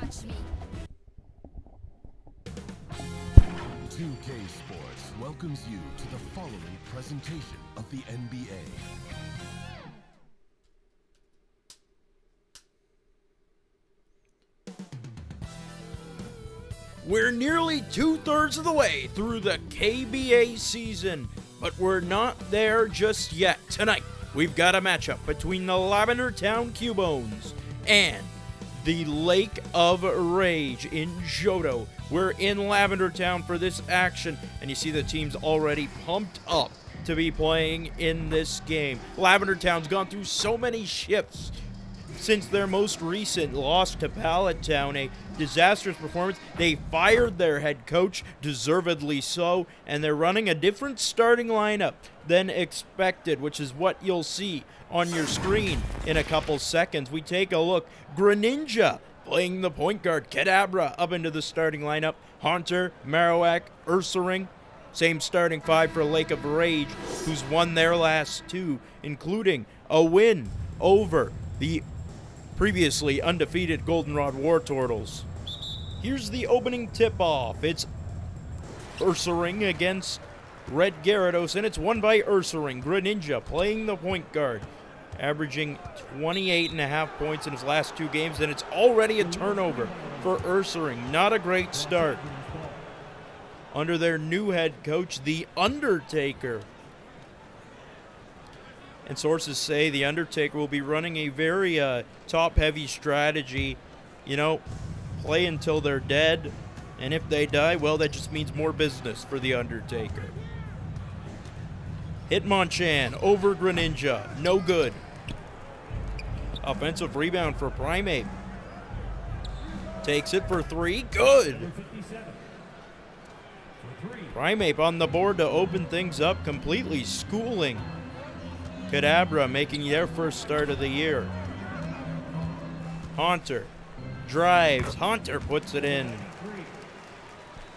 2K Sports welcomes you to the following presentation of the NBA. We're nearly 2/3 of the way through the KBA season, but we're not there just yet. Tonight, we've got a matchup between the Lavender Town Cubones and the Lake of Rage in Johto. We're in Lavender Town for this action, and you see the team's already pumped up to be playing in this game. Lavender Town's gone through so many shifts since their most recent loss to Pallet Town, a disastrous performance. They fired their head coach, deservedly so, and they're running a different starting lineup than expected, which is what you'll see on your screen in a couple seconds. We take a look. Greninja playing the point guard. Kadabra up into the starting lineup. Haunter, Marowak, Ursaring. Same starting five for Lake of Rage, who's won their last two, including a win over the previously undefeated Goldenrod War Turtles. Here's the opening tip-off. It's Ursaring against Red Gyarados, and it's won by Ursaring. Greninja playing the point guard, averaging 28.5 points in his last two games, and it's already a turnover for Ursaring. Not a great start under their new head coach, the Undertaker. And sources say the Undertaker will be running a very top-heavy strategy. You know, play until they're dead, and if they die, well, that just means more business for the Undertaker. Hitmonchan over Greninja, no good. Offensive rebound for Primeape. Takes it for three, good. Primeape on the board to open things up, completely schooling Kadabra, making their first start of the year. Haunter drives. Haunter puts it in.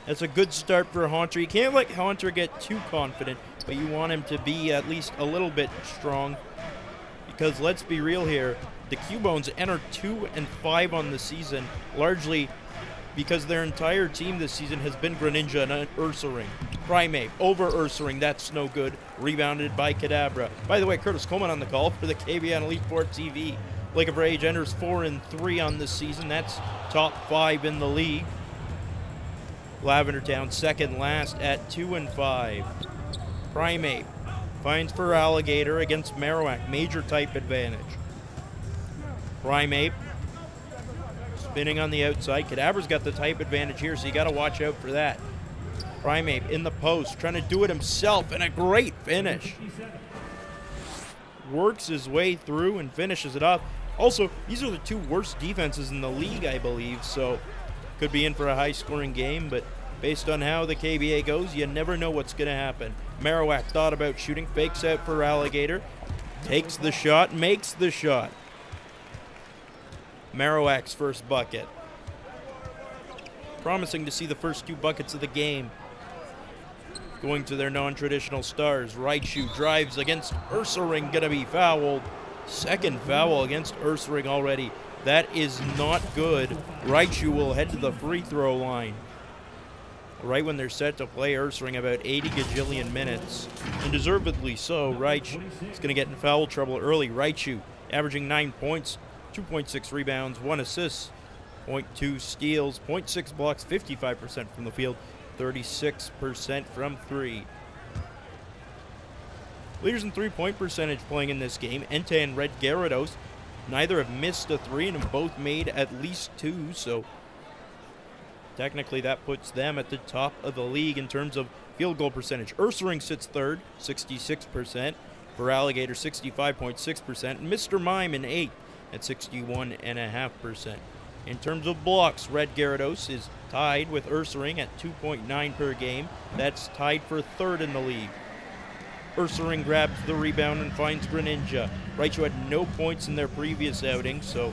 That's a good start for Haunter. You can't let Haunter get too confident, but you want him to be at least a little bit strong. Because let's be real here, the Cubones enter 2-5 on the season, largely because their entire team this season has been Greninja and Ursaring. Primeape over Ursaring, that's no good. Rebounded by Kadabra. By the way, Curtis Coleman on the call for the KBA on Elite Four TV. Lake of Rage enters 4-3 on this season. That's top 5 in the league. Lavender Town second last at 2-5. Primeape finds Feraligatr against Marowak. Major type advantage. Primeape spinning on the outside. Kadabra's got the type advantage here, so you got to watch out for that. Primeape in the post, trying to do it himself, and a great finish. Works his way through and finishes it off. Also, these are the two worst defenses in the league, I believe, so could be in for a high-scoring game, but based on how the KBA goes, you never know what's going to happen. Marowak thought about shooting, fakes out for Feraligatr, takes the shot, makes the shot. Marowak's first bucket. Promising to see the first two buckets of the game going to their non-traditional stars. Raichu drives against Ursaring, gonna be fouled. Second foul against Ursaring already. That is not good. Raichu will head to the free throw line right when they're set to play Ursaring about 80 gajillion minutes. And deservedly so. Raichu is gonna get in foul trouble early. Raichu averaging 9 points, 2.6 rebounds, 1 assist, 0.2 steals, 0.6 blocks, 55% from the field, 36% from three. Leaders in three-point percentage playing in this game, Entei and Red Gyarados. Neither have missed a three and have both made at least two, so technically that puts them at the top of the league in terms of field goal percentage. Ursaring sits third, 66%. Feraligatr, 65.6%. And Mr. Mime in eighth at 61.5%. In terms of blocks, Red Gyarados is tied with Ursaring at 2.9 per game. That's tied for third in the league. Ursaring grabs the rebound and finds Greninja. Raichu had no points in their previous outing, so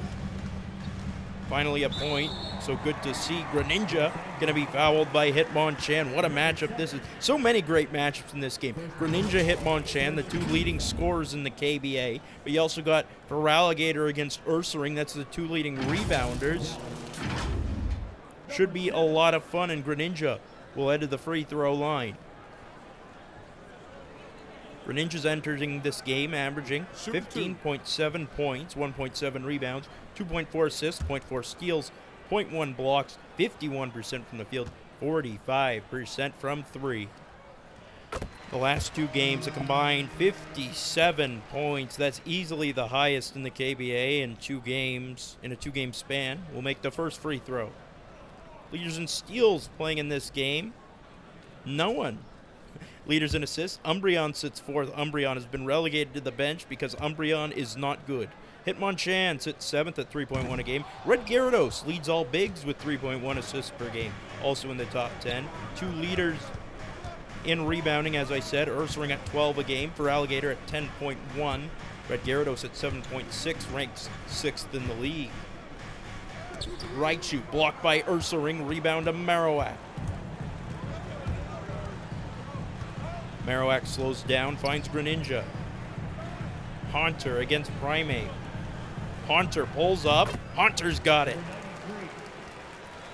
finally a point. So good to see. Greninja going to be fouled by Hitmonchan. What a matchup this is. So many great matchups in this game. Greninja, Hitmonchan, the two leading scorers in the KBA. But you also got Feraligatr against Ursaring. That's the two leading rebounders. should be a lot of fun, and Greninja will head to the free throw line. Greninja's entering this game averaging 15.7 points, 1.7 rebounds, 2.4 assists, 0.4 steals, 0.1 blocks, 51% from the field, 45% from three. The last two games, a combined 57 points. That's easily the highest in the KBA in 2 games, in a 2-game span. Will make the first free throw. Leaders in steals playing in this game. No one. Leaders in assists. Umbreon sits fourth. Umbreon has been relegated to the bench because Umbreon is not good. Hitmonchan sits 7th at 3.1 a game. Red Gyarados leads all bigs with 3.1 assists per game. Also in the top 10. 2 leaders in rebounding, as I said. Ursaring at 12 a game. Feraligatr at 10.1. Red Gyarados at 7.6, ranks 6th in the league. Raichu blocked by Ursaring. Rebound to Marowak. Marowak slows down, finds Greninja. Haunter against Primeape. Haunter pulls up. Haunter's got it.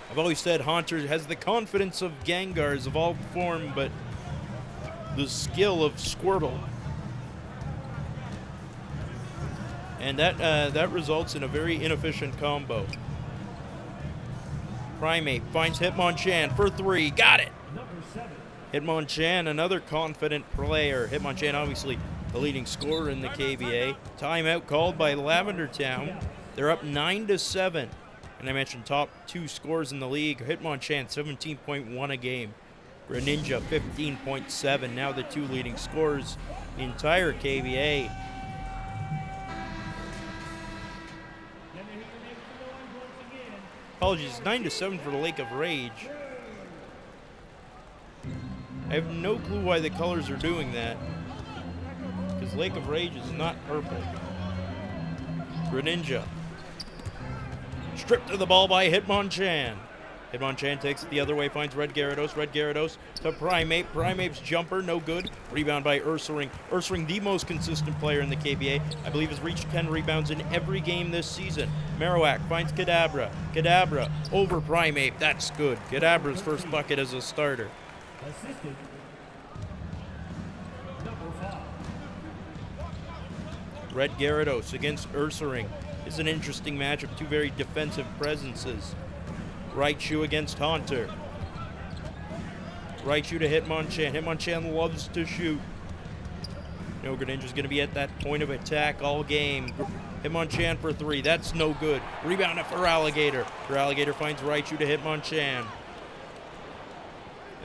I've always said Haunter has the confidence of Gengar's evolved form, but the skill of Squirtle. And that results in a very inefficient combo. Primeape finds Hitmonchan for 3. Got it! Hitmonchan, another confident player. Hitmonchan, obviously the leading scorer in the KBA. Timeout called by Lavender Town. They're up 9-7. And I mentioned top 2 scores in the league. Hitmonchan, 17.1 a game. Greninja, 15.7. Now the 2 leading scorers in the entire KBA. Apologies, 9-7 for the Lake of Rage. I have no clue why the colors are doing that, because Lake of Rage is not purple. Greninja. Stripped of the ball by Hitmonchan. Hitmonchan takes it the other way, finds Red Gyarados. Red Gyarados to Primeape. Primeape's jumper, no good. Rebound by Ursaring. Ursaring, the most consistent player in the KBA. I believe has reached 10 rebounds in every game this season. Marowak finds Kadabra. Kadabra over Primeape. That's good. Kadabra's first bucket as a starter. Assisted. Number 5. Red Gyarados against Ursaring is an interesting matchup. 2 very defensive presences. Raichu against Haunter. Raichu to Hitmonchan. Hitmonchan loves to shoot. No, Greninja's going to be at that point of attack all game. Hitmonchan for 3. That's no good. Rebound to Feraligatr. Feraligatr finds Raichu to Hitmonchan.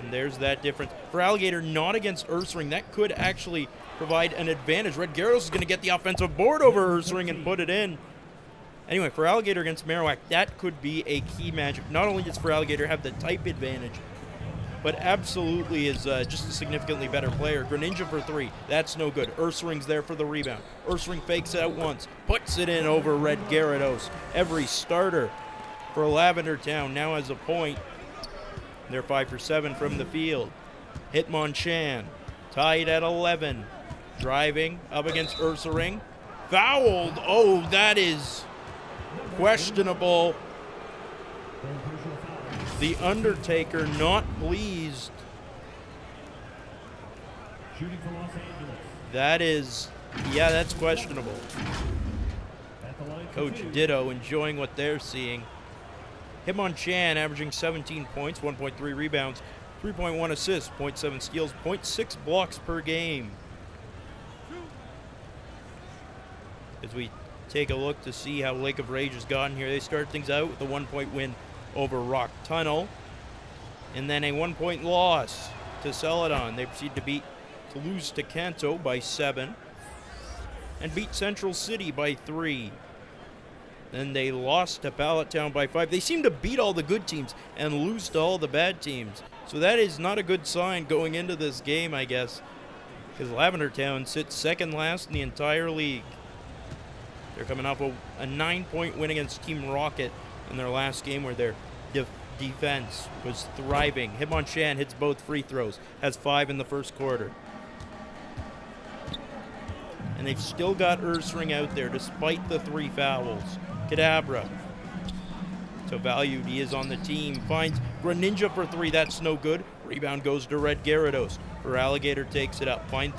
And there's that difference. Feraligatr not against Ursaring. That could actually provide an advantage. Red Gyarados is going to get the offensive board over Ursaring and put it in. Anyway, Feraligatr against Marowak, that could be a key matchup. Not only does Feraligatr have the type advantage, but absolutely is just a significantly better player. Greninja for 3. That's no good. Ursaring's there for the rebound. Ursaring fakes it out once. Puts it in over Red Gyarados. Every starter for Lavender Town now has a point. They're 5 for 7 from the field. Hitmonchan tied at 11. Driving up against Ursaring. Fouled. Oh, that is questionable. The Undertaker not pleased. Shooting for Los Angeles. That is, yeah, that's questionable. At the line for Coach 2. Ditto enjoying what they're seeing. Hitmonchan averaging 17 points, 1.3 rebounds, 3.1 assists, 0.7 steals, 0.6 blocks per game. As we take a look to see how Lake of Rage has gotten here, they start things out with a 1-point win over Rock Tunnel, and then a 1-point loss to Celadon. They proceed to lose to Kanto by 7, and beat Central City by 3. Then they lost to Pallet Town by 5. They seem to beat all the good teams and lose to all the bad teams. So that is not a good sign going into this game, I guess, because Lavender Town sits second last in the entire league. They're coming off a 9-point win against Team Rocket in their last game, where their defense was thriving. Hitmonchan hits both free throws, has 5 in the first quarter. And they've still got Ursaring out there despite the 3 fouls. Kadabra So valued, he is on the team. Finds Greninja for 3, that's no good. Rebound goes to Red Gyarados. Feraligatr takes it up, finds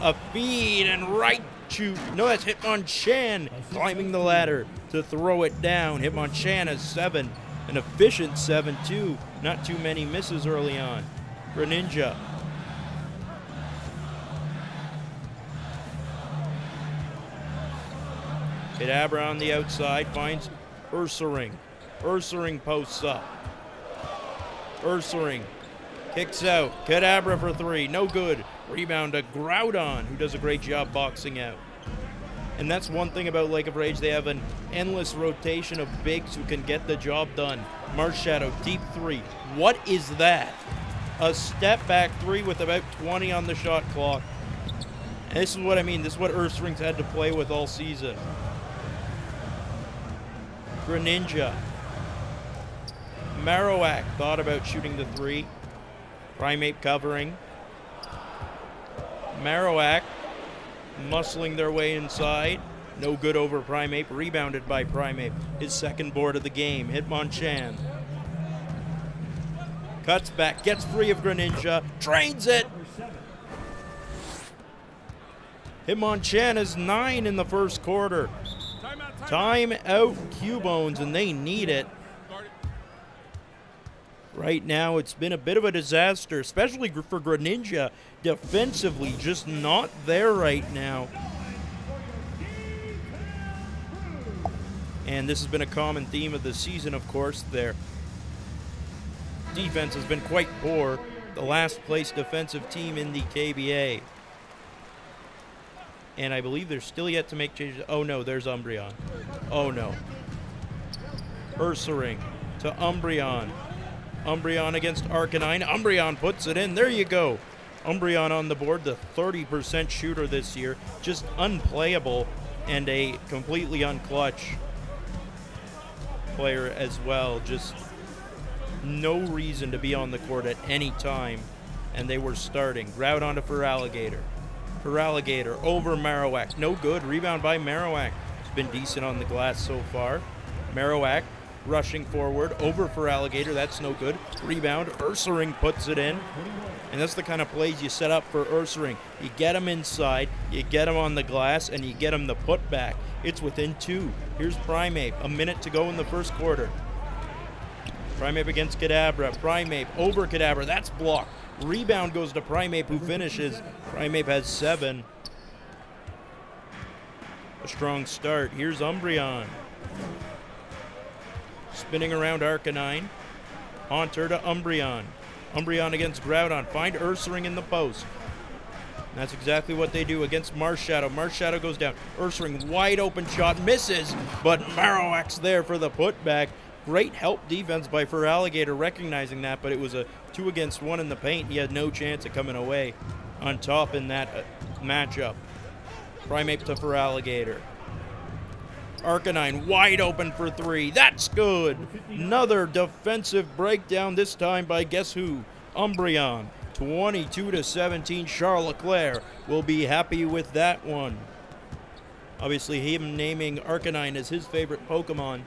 a feed, and Raichu, no, that's Hitmonchan climbing the ladder to throw it down. Hitmonchan has 7, an efficient 7 too. Not too many misses early on. Greninja. Kadabra on the outside finds Ursaring. Ursaring posts up. Ursaring kicks out. Kadabra for 3, no good. Rebound to Groudon, who does a great job boxing out. And that's one thing about Lake of Rage. They have an endless rotation of bigs who can get the job done. Marshadow, deep 3. What is that? A step back 3 with about 20 on the shot clock. And this is what I mean. This is what Ursaring's had to play with all season. Greninja. Marowak thought about shooting the 3. Primeape covering. Marowak muscling their way inside. No good over Primeape. Rebounded by Primeape. His second board of the game. Hitmonchan. Cuts back. Gets free of Greninja. Trains it. Hitmonchan is 9 in the first quarter. Time out Cubones, and they need it. Right now, it's been a bit of a disaster, especially for Greninja. Defensively, just not there right now. And this has been a common theme of the season, of course. Their defense has been quite poor. The last place defensive team in the KBA. And I believe they're still yet to make changes. Oh no, there's Umbreon. Oh no. Ursaring to Umbreon. Umbreon against Arcanine. Umbreon puts it in. There you go. Umbreon on the board, the 30% shooter this year. Just unplayable and a completely unclutch player as well. Just no reason to be on the court at any time. And they were starting. Groudon to Feraligatr. Feraligatr over Marowak. No good. Rebound by Marowak. It's been decent on the glass so far. Marowak rushing forward over Feraligatr. That's no good. Rebound. Ursaring puts it in. And that's the kind of plays you set up for Ursaring. You get him inside, you get him on the glass, and you get him the putback. It's within 2. Here's Primeape. A minute to go in the first quarter. Primeape against Kadabra. Primeape over Kadabra. That's blocked. Rebound goes to Primeape, who finishes. Primeape has 7. A strong start. Here's Umbreon. Spinning around Arcanine. Haunter to Umbreon. Umbreon against Groudon. Find Ursaring in the post. And that's exactly what they do against Marshadow. Marshadow goes down. Ursaring, wide open shot. Misses, but Marowak's there for the putback. Great help defense by Feraligatr, recognizing that, but it was a 2 against 1 in the paint. He had no chance of coming away on top in that matchup. Primeape to Feraligatr. Arcanine wide open for 3. That's good. Another defensive breakdown, this time by guess who? Umbreon. 22-17. Charles Leclerc will be happy with that one. Obviously, him naming Arcanine as his favorite Pokemon.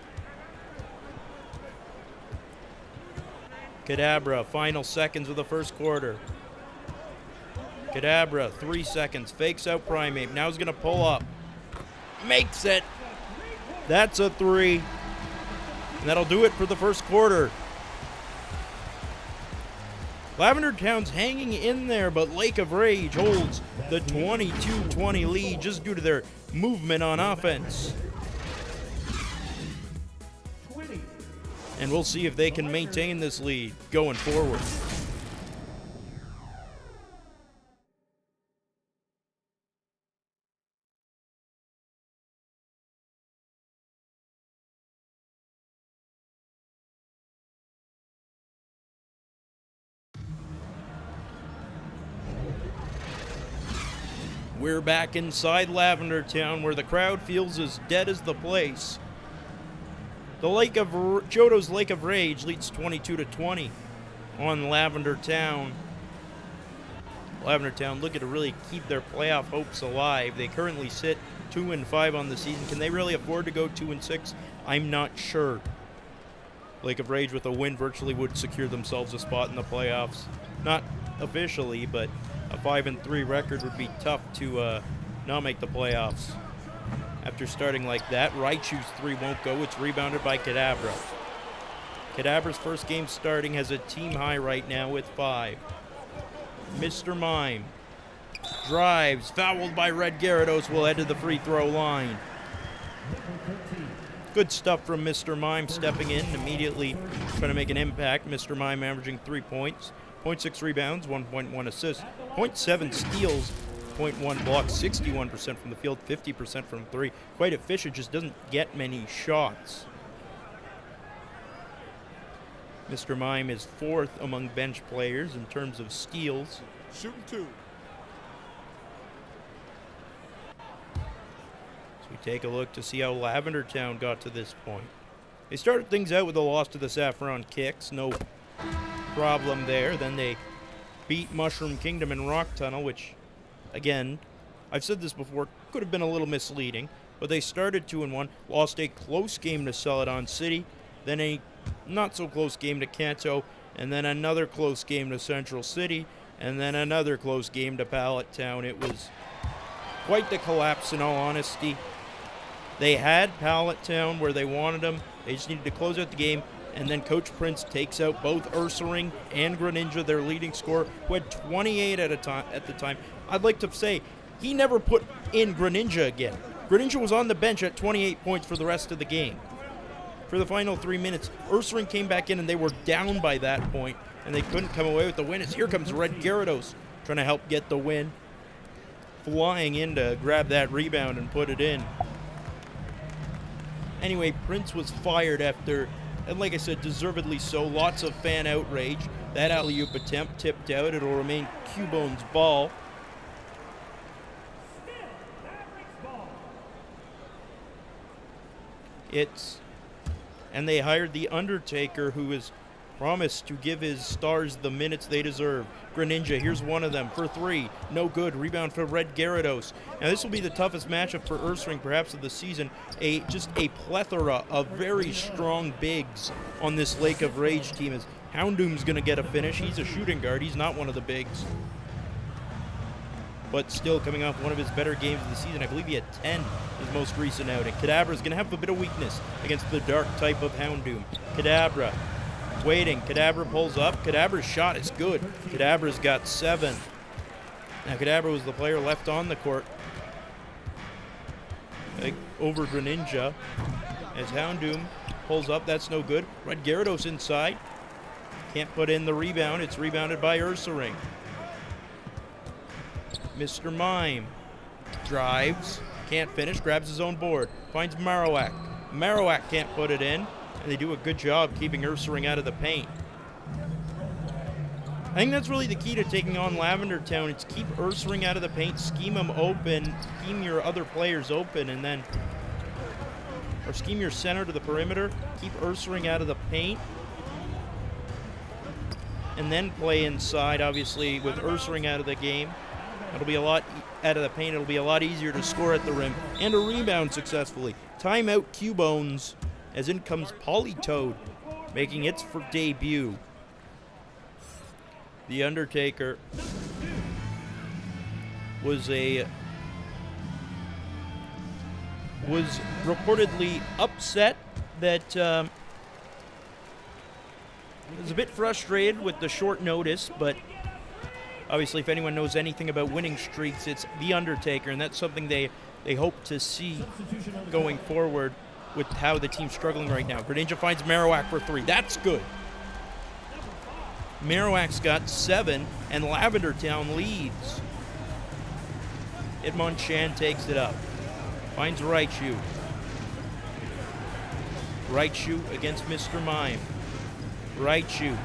Kadabra, final seconds of the first quarter. Kadabra, 3 seconds, fakes out Primeape. Now he's going to pull up. Makes it. That's a 3. And that'll do it for the first quarter. Lavender Town's hanging in there, but Lake of Rage holds the 22-20 lead just due to their movement on offense. And we'll see if they can maintain this lead going forward. We're back inside Lavender Town, where the crowd feels as dead as the place. The Johto's Lake of Rage leads 22-20 on Lavender Town. Lavender Town looking to really keep their playoff hopes alive. They currently sit 2-5 on the season. Can they really afford to go 2-6? I'm not sure. Lake of Rage with a win virtually would secure themselves a spot in the playoffs. Not officially, but a 5-3 record would be tough to not make the playoffs. After starting like that, Raichu's 3 won't go. It's rebounded by Kadabra. Kadabra's first game starting has a team high right now with 5. Mr. Mime drives, fouled by Red Gyarados, will head to the free throw line. Good stuff from Mr. Mime stepping in, immediately trying to make an impact. Mr. Mime averaging 3 points, 0.6 rebounds, 1.1 assists, 0.7 steals, 0.1 blocks, 61% from the field, 50% from 3. Quite efficient, just doesn't get many shots. Mr. Mime is 4th among bench players in terms of steals. Shooting 2. So we take a look to see how Lavender Town got to this point. They started things out with a loss to the Saffron Kicks, no problem there. Then they beat Mushroom Kingdom and Rock Tunnel, which, again, I've said this before, could have been a little misleading, but they started 2-1, lost a close game to Celadon City, then a not so close game to Kanto, and then another close game to Central City, and then another close game to Pallet Town. It was quite the collapse, in all honesty. They had Pallet Town where they wanted them. They just needed to close out the game, and then Coach Prince takes out both Ursaring and Greninja, their leading scorer, who had 28 at the time. I'd like to say he never put in Greninja again. Greninja was on the bench at 28 points for the rest of the game. For the final 3 minutes, Ursaring came back in, and they were down by that point, and they couldn't come away with the win. As here comes Red Gyarados trying to help get the win, flying in to grab that rebound and put it in. Anyway, Prince was fired after, and like I said, deservedly so, lots of fan outrage. That alley-oop attempt tipped out. It'll remain Cubone's ball. And they hired the Undertaker, who is promised to give his stars the minutes they deserve. Greninja, here's one of them for 3. No good. Rebound for Red Gyarados. Now this will be the toughest matchup for Ursaring perhaps of the season. Just a plethora of very strong bigs on this Lake of Rage team. As Houndoom's going to get a finish. He's a shooting guard. He's not one of the bigs. But still coming off one of his better games of the season. I believe he had 10 his most recent outing. Kadabra's going to have a bit of weakness against the dark type of Houndoom. Kadabra waiting. Kadabra pulls up. Kadabra's shot is good. Kadabra's got 7. Now Kadabra was the player left on the court over Greninja. As Houndoom pulls up, that's no good. Red Gyarados inside. Can't put in the rebound. It's rebounded by Ursaring. Mr. Mime drives, can't finish, grabs his own board, finds Marowak. Marowak can't put it in, and they do a good job keeping Ursaring out of the paint. I think that's really the key to taking on Lavender Town. It's keep Ursaring out of the paint, scheme them open, scheme your other players open, and then, or scheme your center to the perimeter, keep Ursaring out of the paint, and then play inside, obviously, with Ursaring out of the game. It'll be a lot out of the paint. It'll be a lot easier to score at the rim and to rebound successfully. Timeout Cubones, as in comes Politoed, making its debut. The Undertaker was reportedly upset that was a bit frustrated with the short notice, but obviously, if anyone knows anything about winning streaks, it's The Undertaker, and that's something they hope to see going forward with how the team's struggling right now. Greninja finds Marowak for 3. That's good. Marowak's got 7, and Lavender Town leads. Hitmonchan takes it up. Finds Raichu. Raichu against Mr. Mime. Raichu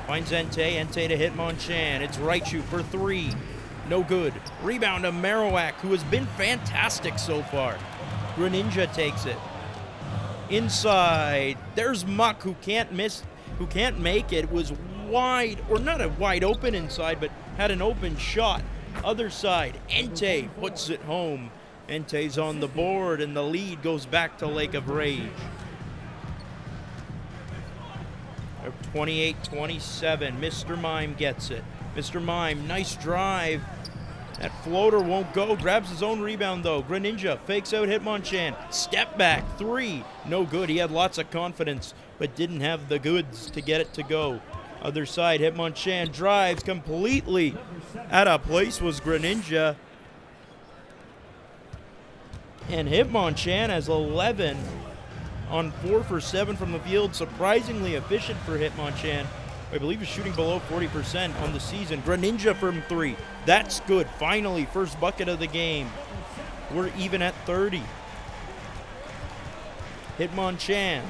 finds Entei to Hitmonchan. It's Raichu for 3. No good. Rebound to Marowak, who has been fantastic so far. Greninja takes it. Inside, there's Muck, who can't make it. Was wide, or not a wide open inside, but had an open shot. Other side, Entei puts it home. Entei's on the board, and the lead goes back to Lake of Rage. 28-27. Mr. Mime gets it. Mr. Mime, nice drive. That floater won't go. Grabs his own rebound, though. Greninja fakes out Hitmonchan. Step back. 3. No good. He had lots of confidence, but didn't have the goods to get it to go. Other side, Hitmonchan drives completely out of place was Greninja. And Hitmonchan has 11 on 4 for 7 from the field. Surprisingly efficient for Hitmonchan. I believe he's shooting below 40% on the season. Greninja from 3. That's good. Finally, first bucket of the game. We're even at 30. Hitmonchan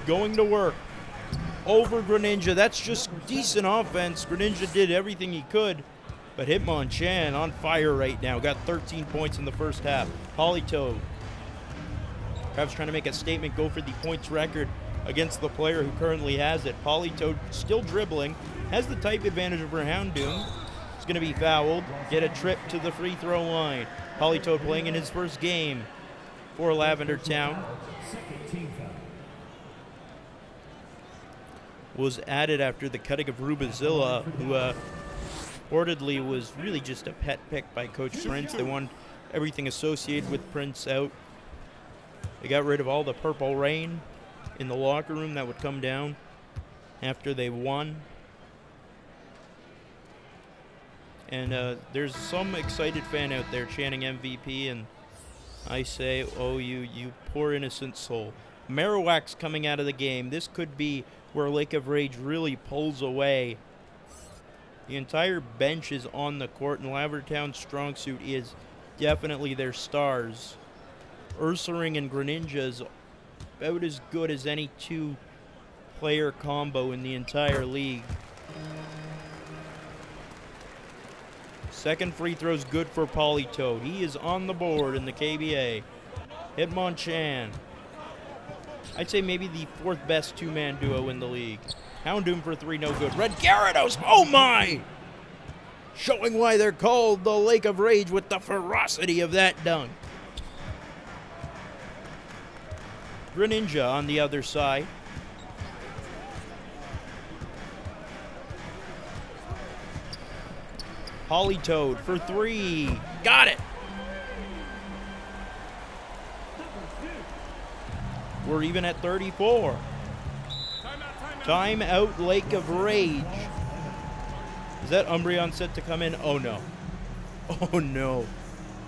going to work over Greninja. That's just decent offense. Greninja did everything he could, but Hitmonchan on fire right now. Got 13 points in the first half. Politoed perhaps trying to make a statement, go for the points record against the player who currently has it. Politoed still dribbling, has the type advantage over Houndoom. It's going to be fouled, get a trip to the free throw line. Politoed playing in his first game for Lavender Town. Was added after the cutting of Rubazilla, who reportedly was really just a pet pick by Coach Prince. They wanted everything associated with Prince out. They got rid of all the purple rain in the locker room that would come down after they won. And there's some excited fan out there chanting MVP, and I say, oh, you poor innocent soul. Marowak's coming out of the game. This could be where Lake of Rage really pulls away. The entire bench is on the court, and Lavender Town's strong suit is definitely their stars. Ursaring and Greninja is about as good as any two-player combo in the entire league. Second free throw's good for Politoed. He is on the board in the KBA. Hitmonchan. I'd say maybe the 4th best two-man duo in the league. Houndoom for 3, no good. Red Gyarados, oh my! Showing why they're called the Lake of Rage with the ferocity of that dunk. Greninja on the other side. Politoed for 3. Got it! We're even at 34. Time out, Lake of Rage. Is that Umbreon set to come in? Oh no. Oh no.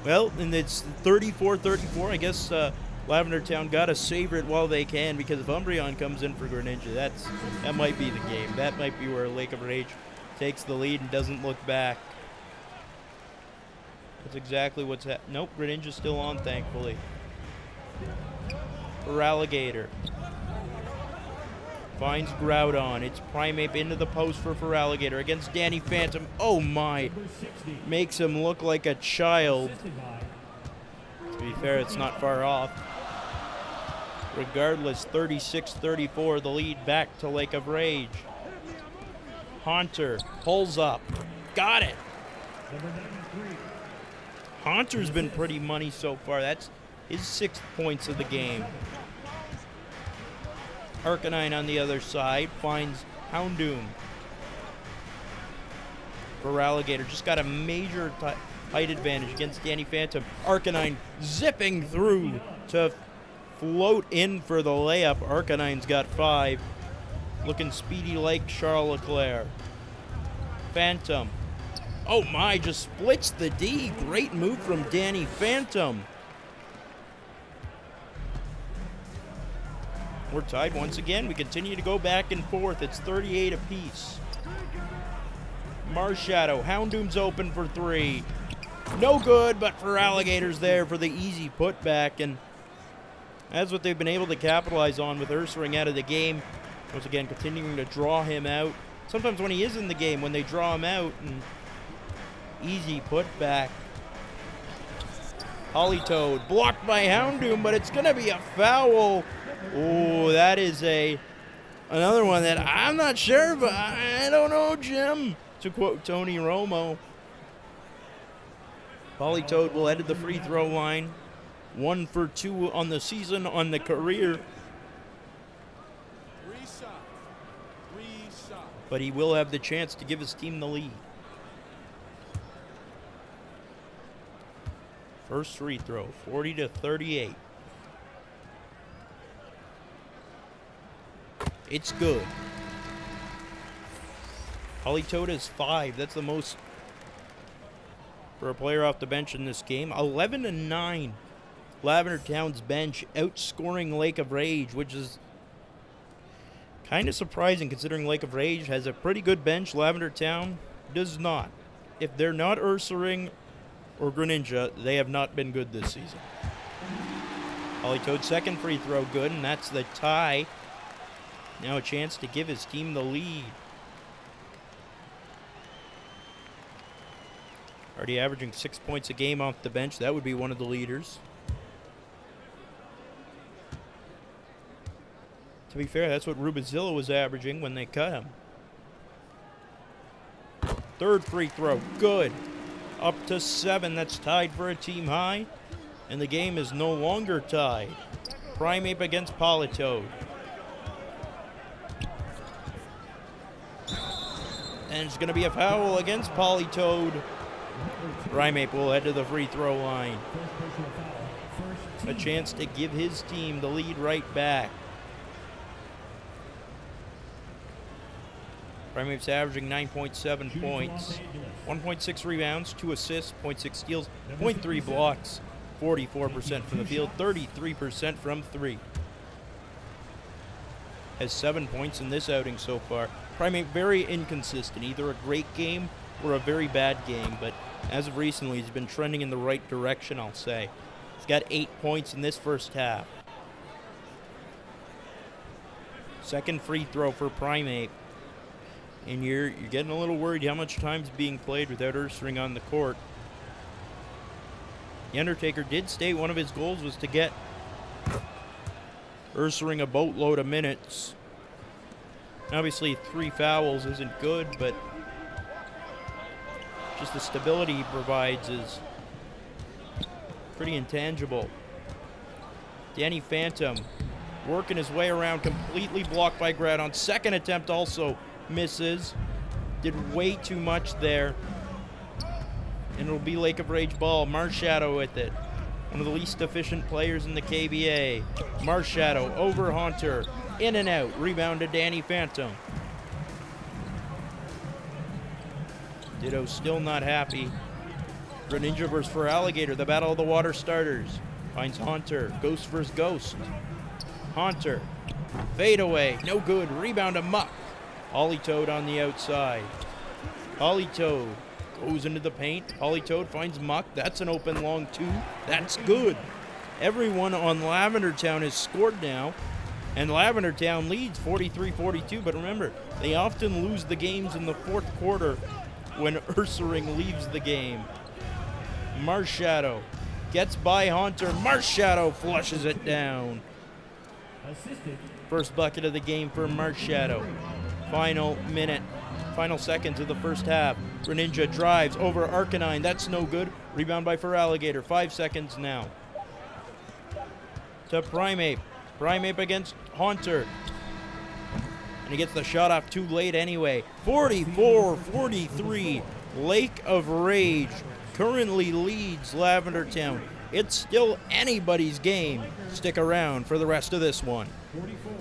Well, and it's 34-34. I guess Lavender Town got to savor it while they can, because if Umbreon comes in for Greninja, that might be the game. That might be where Lake of Rage takes the lead and doesn't look back. That's exactly what's happening. Nope, Greninja's still on, thankfully. Feraligatr finds Groudon. It's Primeape into the post for Feraligatr against Danny Phantom. Oh my! Makes him look like a child. To be fair, it's not far off. Regardless, 36-34, the lead back to Lake of Rage. Haunter pulls up. Got it! Haunter's been pretty money so far. That's his 6th points of the game. Arcanine on the other side finds Houndoom. Feraligatr just got a major height advantage against Danny Phantom. Arcanine zipping through to float in for the layup. Arcanine's got 5. Looking speedy like Charles Leclerc. Phantom. Oh my, just splits the D. Great move from Danny Phantom. We're tied once again. We continue to go back and forth. It's 38 apiece. Marshadow. Houndoom's open for 3. No good, but Feraligatr's there for the easy putback, and that's what they've been able to capitalize on with Ursaring out of the game. Once again, continuing to draw him out. Sometimes when he is in the game, when they draw him out, and easy putback. Politoed blocked by Houndoom, but it's going to be a foul. Oh, that is another one that I'm not sure, but I don't know, Jim, to quote Tony Romo. Politoed will head to the free throw line. 1 for 2 on the season, on the career. but he will have the chance to give his team the lead. First free throw, 40-38. It's good. Politoed has 5. That's the most for a player off the bench in this game. 11-9. Lavender Town's bench outscoring Lake of Rage, which is kind of surprising considering Lake of Rage has a pretty good bench. Lavender Town does not. If they're not Ursaring or Greninja, they have not been good this season. Politoed's second free throw good, and that's the tie. Now a chance to give his team the lead. Already averaging 6 points a game off the bench. That would be one of the leaders. To be fair, that's what Rubenzilla was averaging when they cut him. Third free throw, good. Up to 7, that's tied for a team high. And the game is no longer tied. Primeape against Politoed. And it's going to be a foul against Politoed. Primeape will head to the free throw line. A chance to give his team the lead right back. Primeape's averaging 9.7 points, 1.6 rebounds, 2 assists, 0.6 steals, 0.3 blocks, 44% from the field, 33% from 3. Has 7 points in this outing so far. Primeape very inconsistent, either a great game or a very bad game, but as of recently, he's been trending in the right direction, I'll say. He's got 8 points in this first half. Second free throw for Primeape. And you're getting a little worried how much time's being played without Ursaring on the court. The Undertaker did state one of his goals was to get Ursaring a boatload of minutes. Obviously, 3 fouls isn't good, but just the stability he provides is pretty intangible. Danny Phantom working his way around, completely blocked by Grad on second attempt also. Misses. Did way too much there. And it'll be Lake of Rage ball. Marshadow with it. One of the least efficient players in the KBA. Marshadow over Haunter. In and out. Rebound to Danny Phantom. Ditto still not happy. Greninja versus Feraligatr. The battle of the water starters. Finds Haunter. Ghost versus Ghost. Haunter. Fade away. No good. Rebound to Muck. Politoed on the outside. Politoed goes into the paint. Politoed finds Muck. That's an open long 2. That's good. Everyone on Lavender Town has scored now. And Lavender Town leads 43-42. But remember, they often lose the games in the fourth quarter when Ursaring leaves the game. Marshadow gets by Haunter. Marshadow flushes it down. First bucket of the game for Marshadow. Final minute, final seconds of the first half. Greninja drives over Arcanine. That's no good. Rebound by Feraligatr. 5 seconds now. To Primeape. Primeape against Haunter. And he gets the shot off too late anyway. 44-43. Lake of Rage currently leads Lavender Town. It's still anybody's game. Stick around for the rest of this one. 44.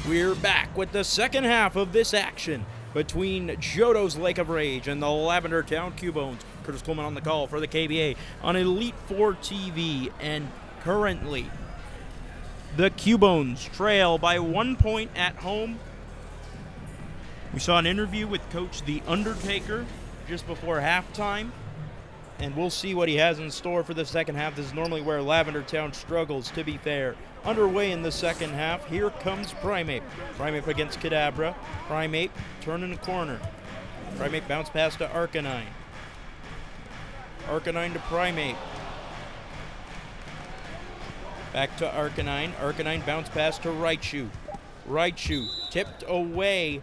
We're back with the second half of this action between Johto's Lake of Rage and the Lavender Town Cubones. Curtis Coleman on the call for the KBA on Elite 4 TV, and currently the Cubones trail by 1 point at home. We saw an interview with Coach The Undertaker just before halftime, and we'll see what he has in store for the second half. This is normally where Lavender Town struggles, to be fair. Underway in the second half, here comes Primeape. Primeape against Kadabra. Primeape turning the corner. Primeape bounce pass to Arcanine. Arcanine to Primeape. Back to Arcanine. Arcanine bounce pass to Raichu. Raichu tipped away.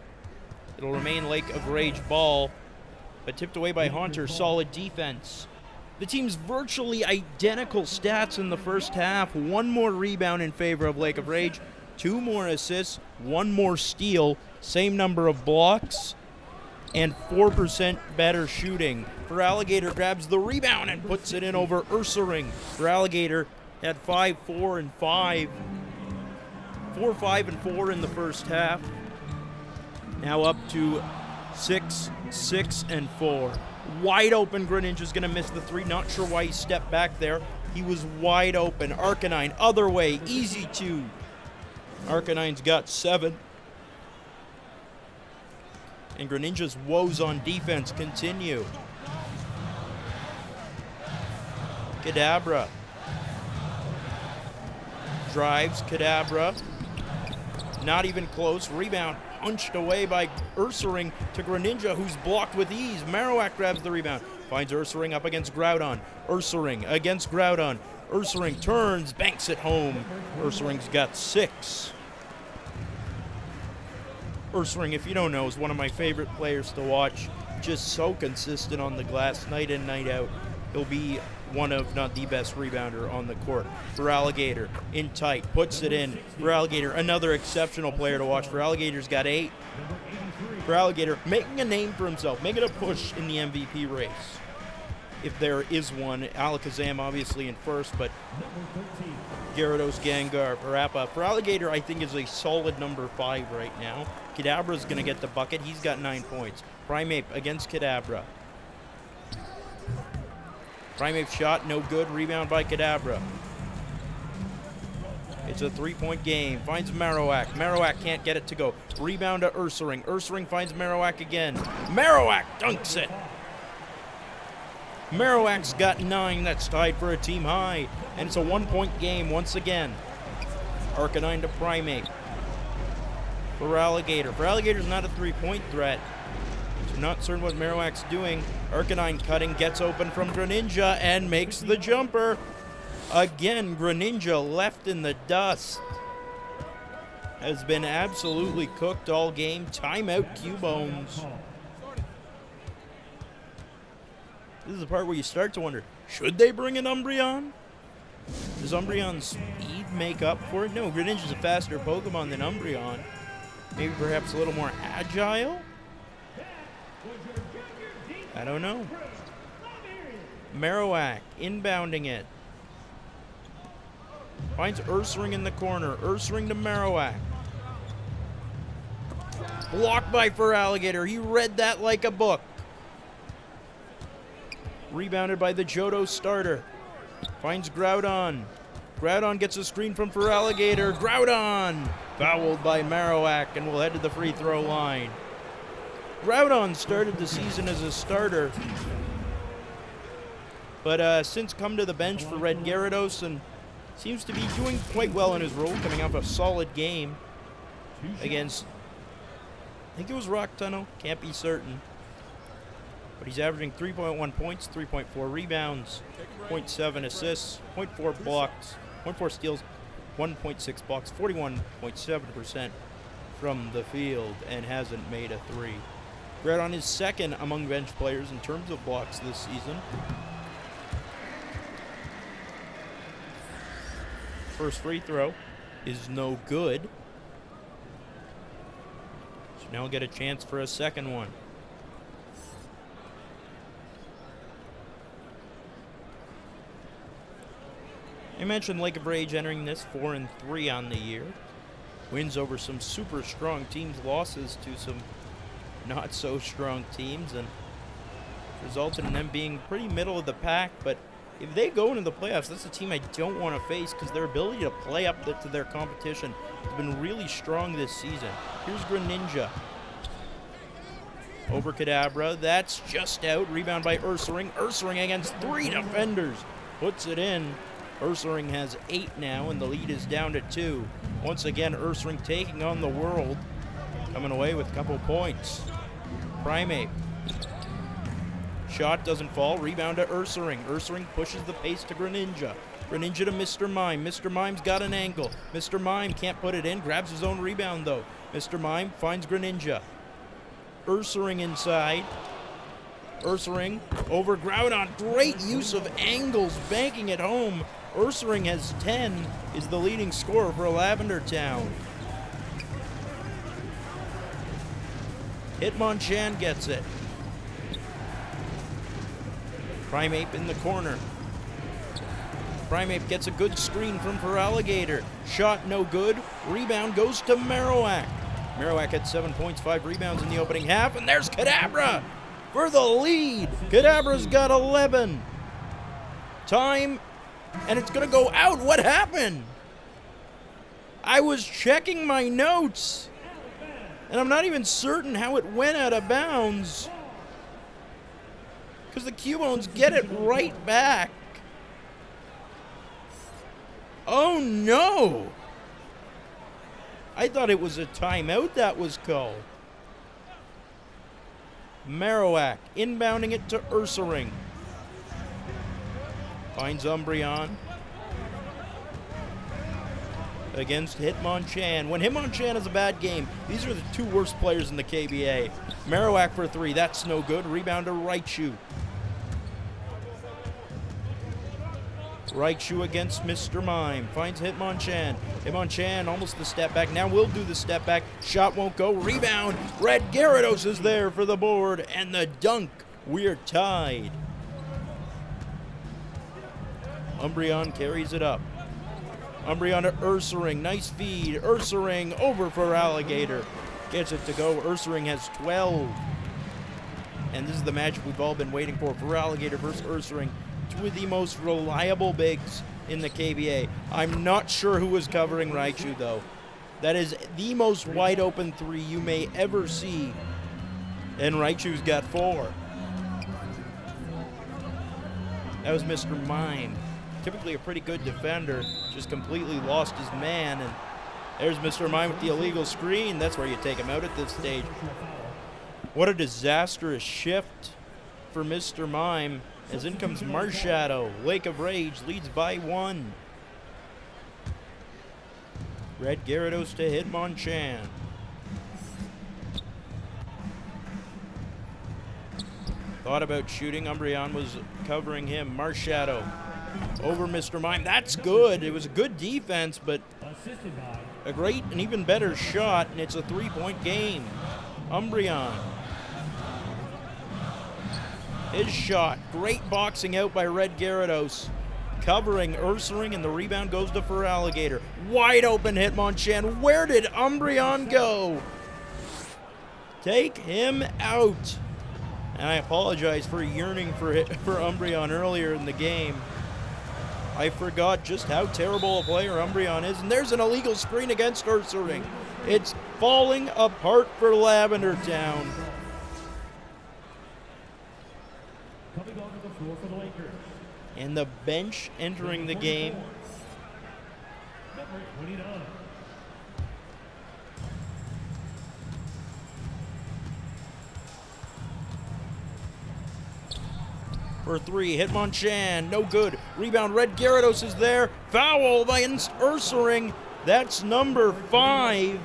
It'll remain Lake of Rage ball, but tipped away by Haunter. Solid defense. The team's virtually identical stats in the first half. One more rebound in favor of Lake of Rage, 2 more assists, 1 more steal, same number of blocks, and 4% better shooting. Feraligatr grabs the rebound and puts it in over Ursaring. Feraligatr had 5, 4, and 5. 4, 5, and 4 in the first half. Now up to 6, 6, and 4. Wide open. Greninja's going to miss the 3. Not sure why he stepped back there. He was wide open. Arcanine, other way. Easy 2. Arcanine's got 7. And Greninja's woes on defense continue. Kadabra. Drives. Kadabra. Not even close. Rebound punched away by Ursaring to Greninja, who's blocked with ease. Marowak grabs the rebound. Finds Ursaring up against Groudon. Ursaring against Groudon. Ursaring turns, banks it home. Ursaring's got 6. Ursaring, if you don't know, is one of my favorite players to watch. Just so consistent on the glass, night in, night out. He'll be one of, not the best rebounder on the court. Feraligatr in tight, puts it in. Feraligatr, another exceptional player to watch. Feraligatr's got 8. Feraligatr making a name for himself, making a push in the MVP race, if there is one. Alakazam obviously in first, but Gyarados, Gengar, Parappa. Feraligatr, I think, is a solid number 5 right now. Kadabra's going to get the bucket. He's got 9 points. Primeape against Kadabra. Primeape shot, no good. Rebound by Kadabra. It's a 3-point game. Finds Marowak. Marowak can't get it to go. Rebound to Ursaring. Ursaring finds Marowak again. Marowak dunks it. Marowak's got 9. That's tied for a team high. And it's a 1-point game once again. Arcanine to Primeape. Feraligatr. Feraligatr's not a 3-point threat. So not certain what Marowak's doing. Arcanine cutting, gets open from Greninja and makes the jumper. Again, Greninja left in the dust. Has been absolutely cooked all game. Timeout, Cubones. This is the part where you start to wonder, should they bring an Umbreon? Does Umbreon's speed make up for it? No, Greninja's a faster Pokemon than Umbreon. Maybe perhaps a little more agile? I don't know. Marowak inbounding it. Finds Ursaring in the corner. Ursaring to Marowak. Blocked by Feraligatr. He read that like a book. Rebounded by the Johto starter. Finds Groudon. Groudon gets a screen from Feraligatr. Groudon fouled by Marowak and will head to the free throw line. Groudon started the season as a starter, but since come to the bench for Red Gyarados and seems to be doing quite well in his role, coming off a solid game against, I think it was Rock Tunnel, can't be certain. But he's averaging 3.1 points, 3.4 rebounds, 0.7 assists, 0.4 blocks, 0.4 steals, 1.6 blocks, 41.7% from the field, and hasn't made a 3. Groudon is second among bench players in terms of blocks this season. First free throw is no good. So now we'll get a chance for a second one. I mentioned Lake of Rage entering this 4-3 on the year. Wins over some super strong teams, losses to some not so strong teams, and resulted in them being pretty middle of the pack. But if they go into the playoffs, that's a team I don't want to face because their ability to play up to their competition has been really strong this season. Here's Greninja. Over Kadabra. That's just out. Rebound by Ursaring. Ursaring against 3 defenders. Puts it in. Ursaring has 8 now, and the lead is down to 2. Once again, Ursaring taking on the world. Coming away with a couple points. Primeape. Shot doesn't fall. Rebound to Ursaring. Ursaring pushes the pace to Greninja. Greninja to Mr. Mime. Mr. Mime's got an angle. Mr. Mime can't put it in. Grabs his own rebound, though. Mr. Mime finds Greninja. Ursaring inside. Ursaring over Groudon. Great use of angles, banking it home. Ursaring has 10, is the leading scorer for Lavender Town. Hitmonchan gets it. Primeape in the corner. Primeape gets a good screen from Feraligatr. Shot no good. Rebound goes to Marowak. Marowak had 7 points, 5 rebounds in the opening half, and there's Kadabra for the lead. Kadabra's got 11. Time, and it's going to go out. What happened? I was checking my notes, and I'm not even certain how it went out of bounds because the Cubones get it right back. Oh, no. I thought it was a timeout that was called. Marowak inbounding it to Ursaring. Finds Umbreon. Against Hitmonchan. When Hitmonchan has a bad game, these are the 2 worst players in the KBA. Marowak for 3. That's no good. Rebound to Raichu. Raichu against Mr. Mime. Finds Hitmonchan. Hitmonchan almost the step back. Now will do the step back. Shot won't go. Rebound. Red Gyarados is there for the board. And the dunk. We're tied. Umbreon carries it up. Umbreon to Ursaring. Nice feed. Ursaring over Feraligatr. Gets it to go. Ursaring has 12. And this is the match we've all been waiting for. Feraligatr versus Ursaring. 2 of the most reliable bigs in the KBA. I'm not sure who was covering Raichu, though. That is the most wide open 3 you may ever see. And Raichu's got 4. That was Mr. Mime. Typically a pretty good defender. Just completely lost his man. And there's Mr. Mime with the illegal screen. That's where you take him out at this stage. What a disastrous shift for Mr. Mime. As in comes Marshadow. Lake of Rage leads by 1. Red Gyarados to Hitmonchan. Thought about shooting. Umbreon was covering him. Marshadow over Mr. Mime. That's good. It was a good defense, but a great and even better shot, and it's a 3-point game. Umbreon. His shot. Great boxing out by Red Gyarados. Covering Ursaring, and the rebound goes to Feraligatr. Wide open Hitmonchan. Where did Umbreon go? Take him out. And I apologize for yearning for Umbreon earlier in the game. I forgot just how terrible a player Umbreon is. And there's an illegal screen against Ursaring. It's falling apart for Lavender Town. Coming onto the floor for the Lakers. And the bench entering the game. Number 29. For 3, Hitmonchan, no good. Rebound, Red Gyarados is there. Foul by Ursaring. That's number 5.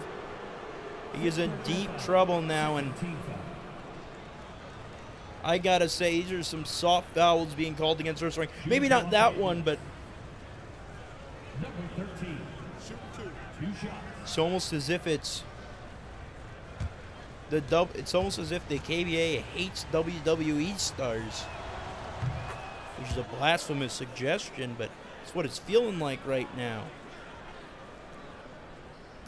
He is in deep trouble now, and I gotta say, these are some soft fouls being called against Ursaring. Maybe not that one, but Number 13. 2 shots. it's almost as if it's it's almost as if the KBA hates WWE stars, which is a blasphemous suggestion, but it's what it's feeling like right now.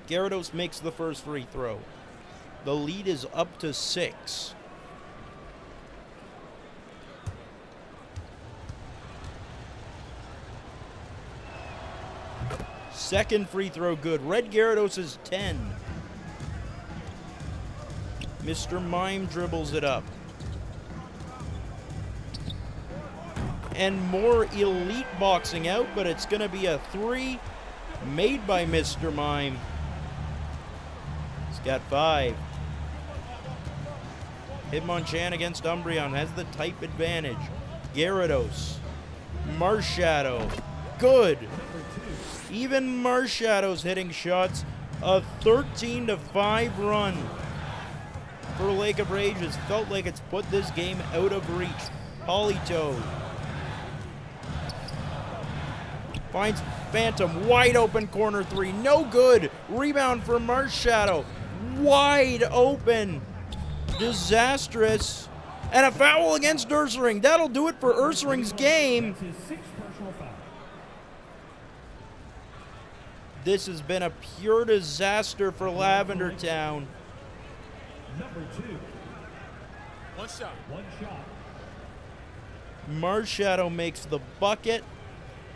Gyarados makes the first free throw. The lead is up to 6. Second free throw good. Red Gyarados is 10. Mr. Mime dribbles it up. And more elite boxing out, but it's going to be a 3 made by Mr. Mime. He's got 5. Hitmonchan against Umbreon has the type advantage. Gyarados. Marshadow. Good. Even Marshadow's hitting shots. A 13-5 run for Lake of Rage has felt like it's put this game out of reach. Politoed. Finds Phantom. Wide open corner 3. No good. Rebound for Marshadow. Wide open. Disastrous. And a foul against Ursaring. That'll do it for Ursaring's game. That's his 6th personal foul. This has been a pure disaster for Lavender Town. Number 2. One shot. One shot. Marshadow makes the bucket.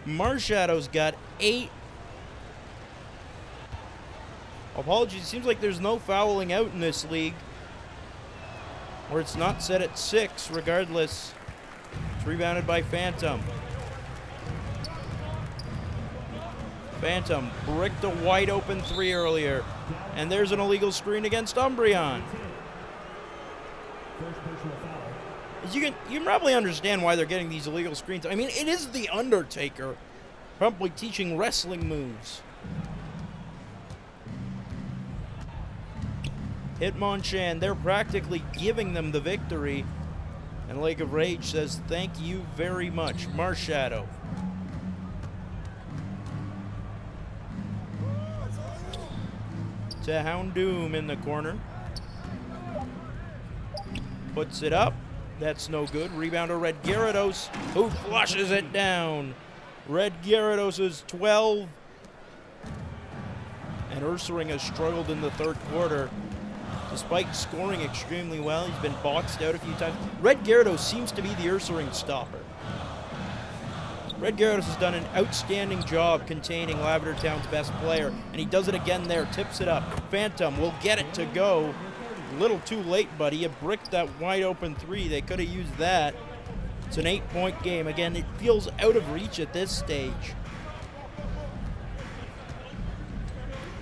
Marshadow's got 8. Apologies, it seems like there's no fouling out in this league. Or it's not set at 6, regardless. It's rebounded by Phantom. Phantom bricked a wide open 3 earlier. And there's an illegal screen against Umbreon. First personal foul. You can probably understand why they're getting these illegal screens. I mean, it is The Undertaker probably teaching wrestling moves. Hitmonchan, they're practically giving them the victory. And Lake of Rage says, thank you very much. Marshadow. To Houndoom in the corner. Puts it up. That's no good. Rebounder Red Gyarados, who flushes it down. Red Gyarados is 12. And Ursaring has struggled in the third quarter. Despite scoring extremely well, he's been boxed out a few times. Red Gyarados seems to be the Ursaring stopper. Red Gyarados has done an outstanding job containing Lavender Town's best player, and he does it again there, tips it up. Phantom will get it to go. A little too late, but he had bricked that wide open 3. They could have used that. It's an 8-point game. Again, it feels out of reach at this stage.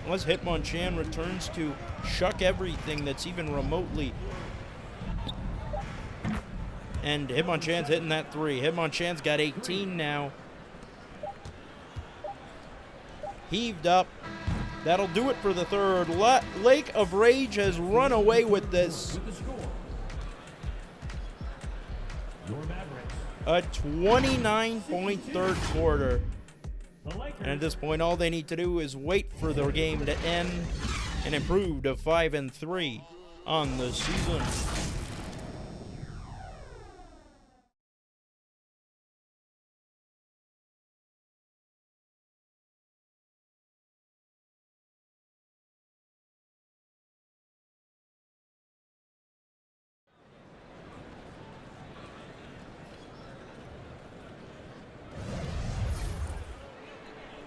Unless Hitmonchan returns to shuck everything that's even remotely. And Hitmonchan's hitting that 3. Hitmonchan's got 18 now. Heaved up. That'll do it for the third. Lake of Rage has run away with this. With the score. Your Mavericks. A 29-point third quarter. The Lakers. And at this point, all they need to do is wait for the game to end and improve to 5-3 on the season.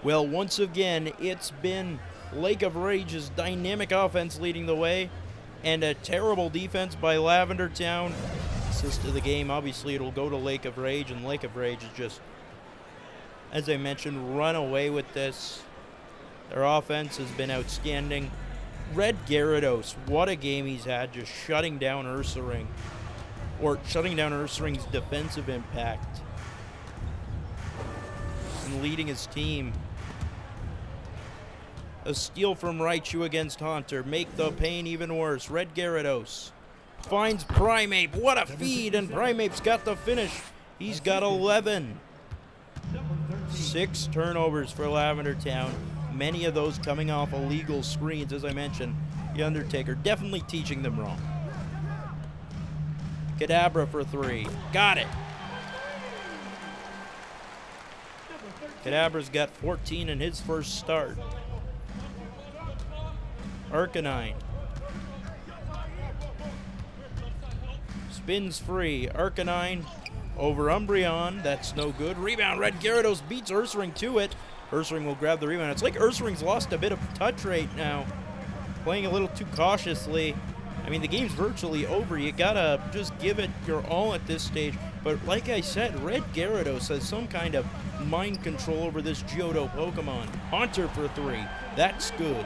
Well, once again, it's been Lake of Rage's dynamic offense leading the way, and a terrible defense by Lavender Town. Assist to the game, obviously it'll go to Lake of Rage, and Lake of Rage is just, as I mentioned, run away with this. Their offense has been outstanding. Red Gyarados, what a game he's had, just shutting down Ursaring, or shutting down Ursaring's defensive impact, and leading his team. A steal from Raichu against Haunter. Make the pain even worse. Red Gyarados finds Primeape. What a feed, and Primeape's got the finish. He's got 11. 6 turnovers for Lavender Town. Many of those coming off illegal screens, as I mentioned. The Undertaker definitely teaching them wrong. Kadabra for 3. Got it. Kadabra's got 14 in his first start. Arcanine. Spins free. Arcanine over Umbreon. That's no good. Rebound. Red Gyarados beats Ursaring to it. Ursaring will grab the rebound. It's like Ursaring's lost a bit of touch right now. Playing a little too cautiously. I mean, the game's virtually over. You gotta just give it your all at this stage. But like I said, Red Gyarados has some kind of mind control over this Johto Pokemon. Haunter for 3. That's good.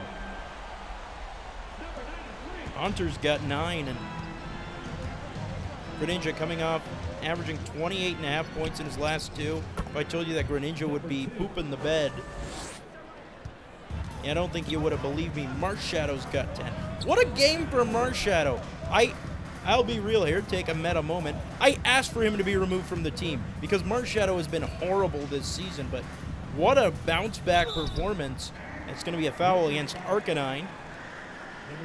Haunter's got 9, and Greninja coming off averaging 28.5 points in his last 2. If I told you that Greninja would be pooping the bed, I don't think you would have believed me. Marshadow's got 10. What a game for Marshadow. I'll be real here, take a meta moment. I asked for him to be removed from the team because Marshadow has been horrible this season, but what a bounce back performance. It's going to be a foul against Arcanine.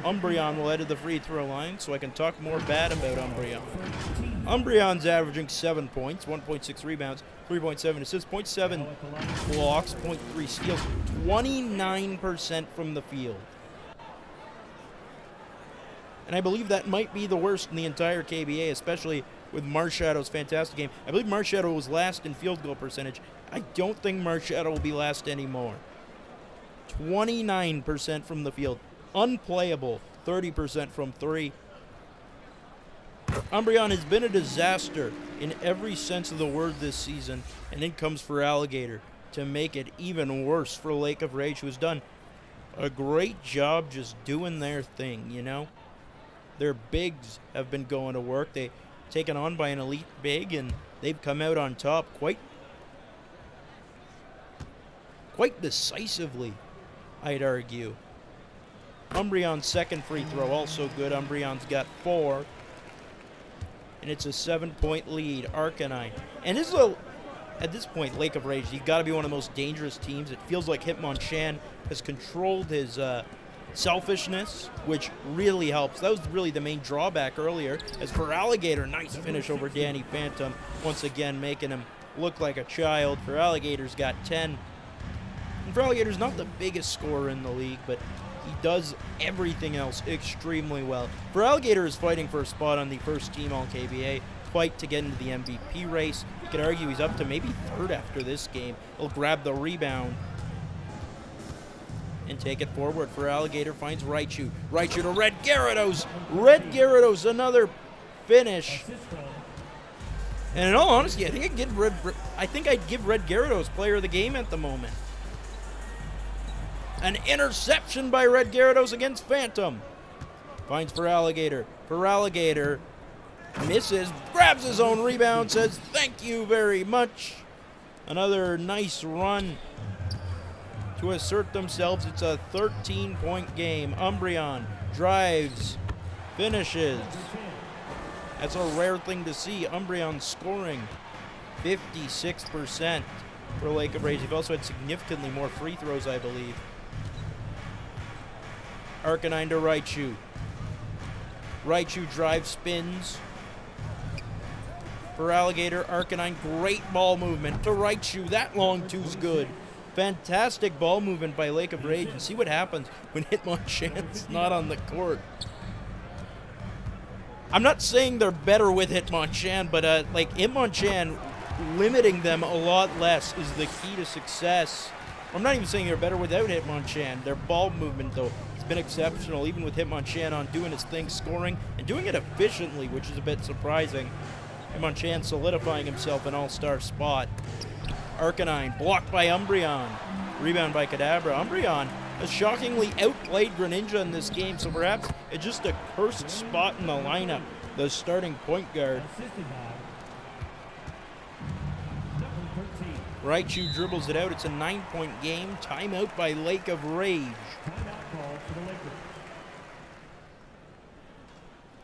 Umbreon will head to the free throw line, so I can talk more bad about Umbreon. Umbreon's averaging 7 points, 1.6 rebounds, 3.7 assists, 0.7 blocks, 0.3 steals, 29% from the field. And I believe that might be the worst in the entire KBA, especially with Marshadow's fantastic game. I believe Marshadow was last in field goal percentage. I don't think Marshadow will be last anymore. 29% from the field. Unplayable. 30% from 3. Umbreon has been a disaster in every sense of the word this season, and in comes Feraligatr to make it even worse for Lake of Rage, who has done a great job just doing their thing, you know? Their bigs have been going to work. They've taken on by an elite big, and they've come out on top quite decisively, I'd argue. Umbreon's second free throw, also good. Umbreon's got 4. And it's a 7-point lead, Arcanine. And this is at this point, Lake of Rage, you've got to be one of the most dangerous teams. It feels like Hitmonchan has controlled his selfishness, which really helps. That was really the main drawback earlier. As Feraligatr, nice finish over Danny Phantom, once again making him look like a child. Feraligatr's got 10. And Feraligatr's not the biggest scorer in the league, but he does everything else extremely well. Feraligatr is fighting for a spot on the first team All-KBA, fight to get into the MVP race. You could argue he's up to maybe 3rd after this game. He'll grab the rebound and take it forward. Feraligatr finds Raichu. Raichu to Red Gyarados. Red Gyarados, another finish. And in all honesty, I think I'd give Red Gyarados player of the game at the moment. An interception by Red Gyarados against Phantom. Finds Feraligatr. Feraligatr misses, grabs his own rebound, says thank you very much. Another nice run to assert themselves. It's a 13-point game. Umbreon drives, finishes. That's a rare thing to see. Umbreon scoring 56% for Lake of Rage. They've also had significantly more free throws, I believe. Arcanine to Raichu. Raichu drive spins. Feraligatr, Arcanine, great ball movement to Raichu. That long two's good. Fantastic ball movement by Lake of Rage. And see what happens when Hitmonchan's not on the court. I'm not saying they're better with Hitmonchan, but like Hitmonchan, limiting them a lot less is the key to success. I'm not even saying they're better without Hitmonchan. Their ball movement, though, has been exceptional, even with Hitmonchan on doing his thing, scoring, and doing it efficiently, which is a bit surprising. Hitmonchan solidifying himself an all-star spot. Arcanine blocked by Umbreon. Rebound by Kadabra. Umbreon has shockingly outplayed Greninja in this game, so perhaps it's just a cursed spot in the lineup, the starting point guard. Raichu dribbles it out. It's a 9-point game. Timeout by Lake of Rage.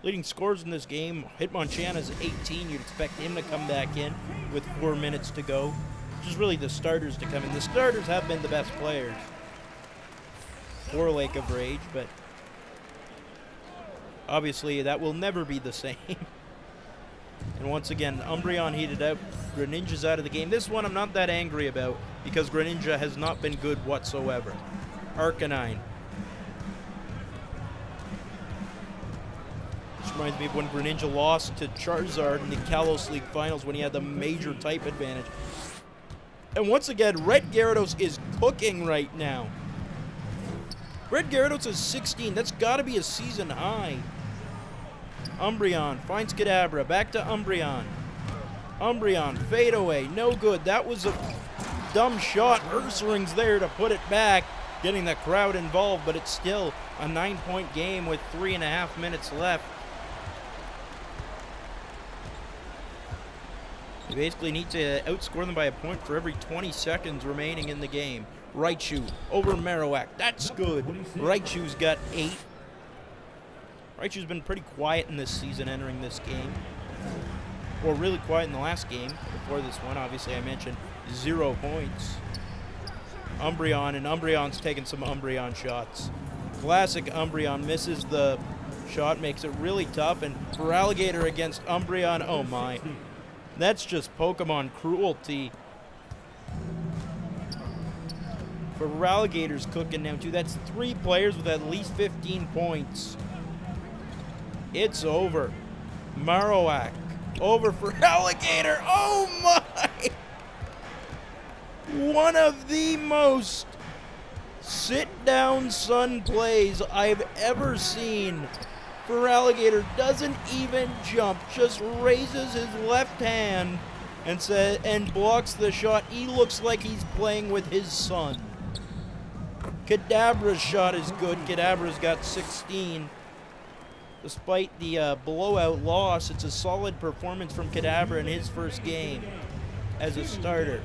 Leading scores in this game, Hitmonchan is 18. You'd expect him to come back in with 4 minutes to go. Which is really the starters to come in. The starters have been the best players for Lake of Rage, but obviously that will never be the same. And once again, Umbreon heated up. Greninja's out of the game. This one I'm not that angry about because Greninja has not been good whatsoever. Arcanine. Reminds me of when Greninja lost to Charizard in the Kalos League Finals when he had the major type advantage. And once again, Red Gyarados is cooking right now. Red Gyarados is 16. That's got to be a season high. Umbreon finds Kadabra. Back to Umbreon. Umbreon, fade away. No good. That was a dumb shot. Ursaring's there to put it back, getting the crowd involved, but it's still a 9-point game with 3.5 minutes left. You basically need to outscore them by a point for every 20 seconds remaining in the game. Raichu over Marowak. That's good. Raichu's got 8. Raichu's been pretty quiet in this season entering this game. Or really quiet in the last game before this one. Obviously, I mentioned 0 points. Umbreon, and Umbreon's taking some Umbreon shots. Classic Umbreon misses the shot, makes it really tough, and Feraligatr against Umbreon, oh my. That's just Pokemon cruelty. Feraligatr's cooking now too. That's 3 players with at least 15 points. It's over. Marowak over Feraligatr. Oh my! One of the most sit-down sun plays I've ever seen. Feraligatr doesn't even jump, just raises his left hand and blocks the shot. He looks like he's playing with his son. Kadabra's shot is good. Kadabra's got 16. Despite the blowout loss, it's a solid performance from Kadabra in his first game as a starter.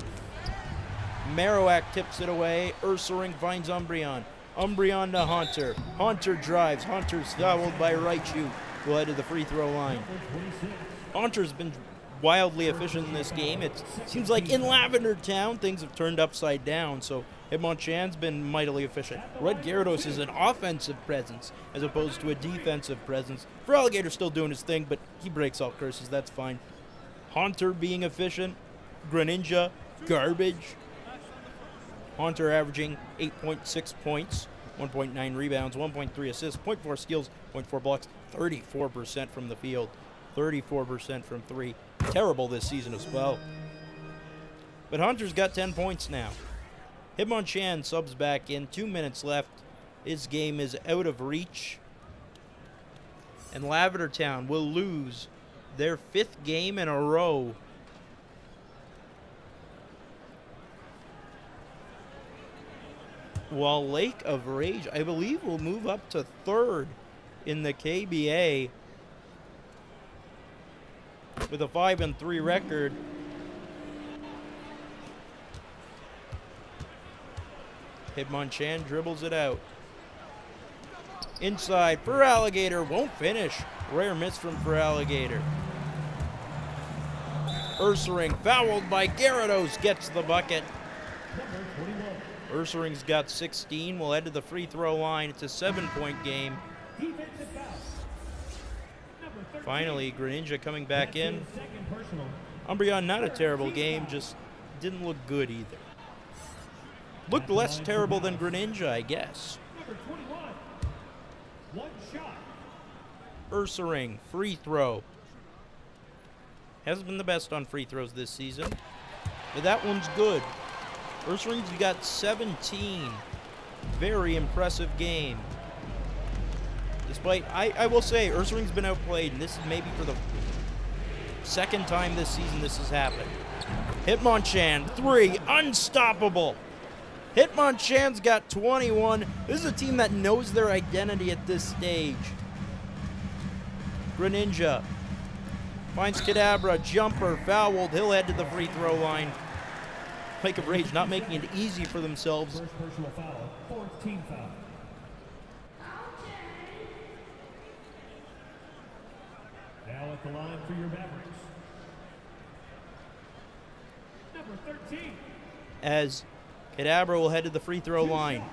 Marowak tips it away. Ursaring finds Umbreon. Umbreon to Haunter. Haunter drives. Haunter's fouled by Raichu. Will head to the free throw line. Haunter's been wildly efficient in this game. It seems like in Lavender Town, things have turned upside down, so Hitmonchan's been mightily efficient. Red Gyarados is an offensive presence as opposed to a defensive presence. Feraligatr's still doing his thing, but he breaks all curses. That's fine. Haunter being efficient. Greninja, garbage. Haunter averaging 8.6 points, 1.9 rebounds, 1.3 assists, 0.4 steals, 0.4 blocks, 34% from the field, 34% from 3. Terrible this season as well. But Haunter's got 10 points now. Hitmonchan subs back in, 2 minutes left. His game is out of reach. And Lavender Town will lose their 5th game in a row. While Lake of Rage, I believe, will move up to 3rd in the KBA with a 5-3 record. Hitmonchan dribbles it out. Inside, Feraligatr won't finish. Rare miss from Feraligatr. Ursaring, fouled by Gyarados, gets the bucket. Ursaring's got 16. We'll head to the free throw line. It's a 7-point game. Finally, Greninja coming back in. Umbreon, not a terrible game, just didn't look good either. Looked less terrible than Greninja, I guess. Ursaring, free throw. Hasn't been the best on free throws this season, but that one's good. Ursaring's got 17. Very impressive game. Despite, I will say, Ursaring's been outplayed, and this is maybe for the 2nd time this season this has happened. Hitmonchan, 3, unstoppable. Hitmonchan's got 21. This is a team that knows their identity at this stage. Greninja finds Kadabra, jumper, fouled. He'll head to the free throw line. Lake of Rage not making it easy for themselves. First personal foul, 4th team foul. Now at the line for your Mavericks. Number 13. As Kadabra will head to the free throw line.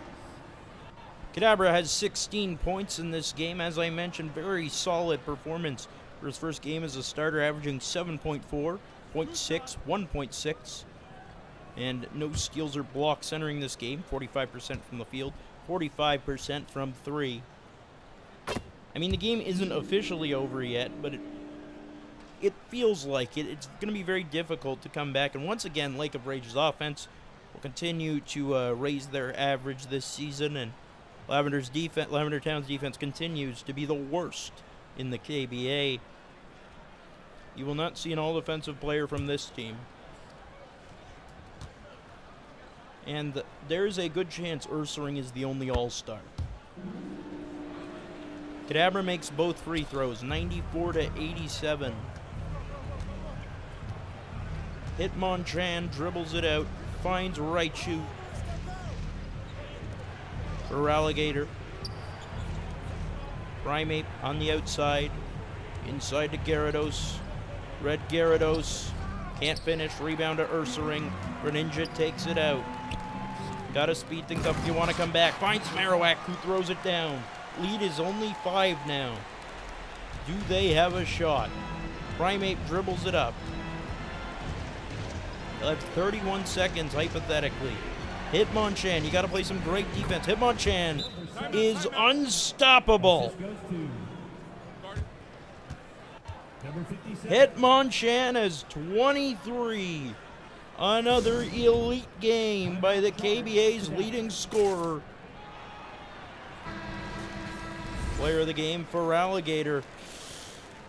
Kadabra has 16 points in this game. As I mentioned, very solid performance for his first game as a starter, averaging 7.4, 0.6, 1.6. And no steals or blocks entering this game. 45% from the field, 45% from 3. I mean, the game isn't officially over yet, but it feels like it. It's going to be very difficult to come back. And once again, Lake of Rage's offense will continue to raise their average this season, and Lavender Town's defense continues to be the worst in the KBA. You will not see an all-defensive player from this team. And there's a good chance Ursaring is the only all-star. Kadabra makes both free throws, 94-87. Hitmonchan dribbles it out, finds Raichu. Feraligatr. Primeape on the outside. Inside to Gyarados. Red Gyarados. Can't finish. Rebound to Ursaring. Greninja takes it out. Gotta speed things up if you want to come back. Finds Marowak, who throws it down. Lead is only 5 now. Do they have a shot? Primeape dribbles it up. They'll have 31 seconds, hypothetically. Hitmonchan, you got to play some great defense. Hitmonchan is unstoppable. Hitmonchan has 23. Another elite game by the KBA's leading scorer. Player of the game, Feraligatr.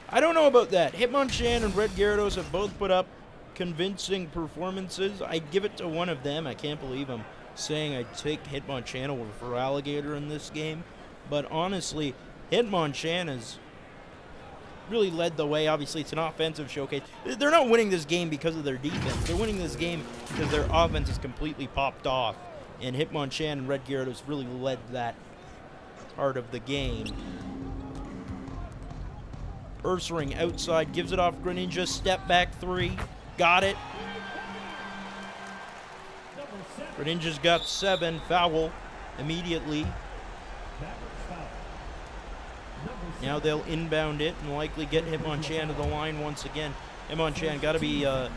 I don't know about that. Hitmonchan and Red Gyarados have both put up convincing performances. I'd give it to one of them. I can't believe I'm saying I'd take Hitmonchan over Feraligatr in this game. But honestly, Hitmonchan has really led the way. Obviously, it's an offensive showcase. They're not winning this game because of their defense. They're winning this game because their offense is completely popped off. And Hitmonchan and Red Gyarados really led that part of the game. Ursaring outside, gives it off Greninja, step back 3. Got it. Greninja's got 7. Foul immediately. Now they'll inbound it and likely get Hitmonchan to the line once again. Hitmonchan got to be not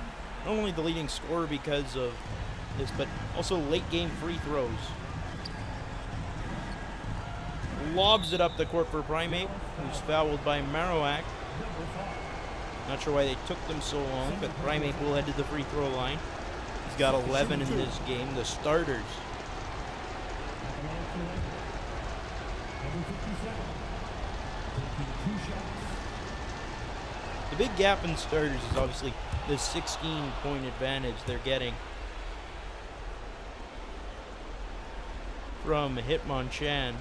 only the leading scorer because of this, but also late game free throws. Lobs it up the court for Primeape, who's fouled by Marowak. Not sure why they took them so long, but Primeape will head to the free throw line. He's got 11 in this game, the starters. The big gap in starters is obviously the 16-point advantage they're getting from Hitmonchan.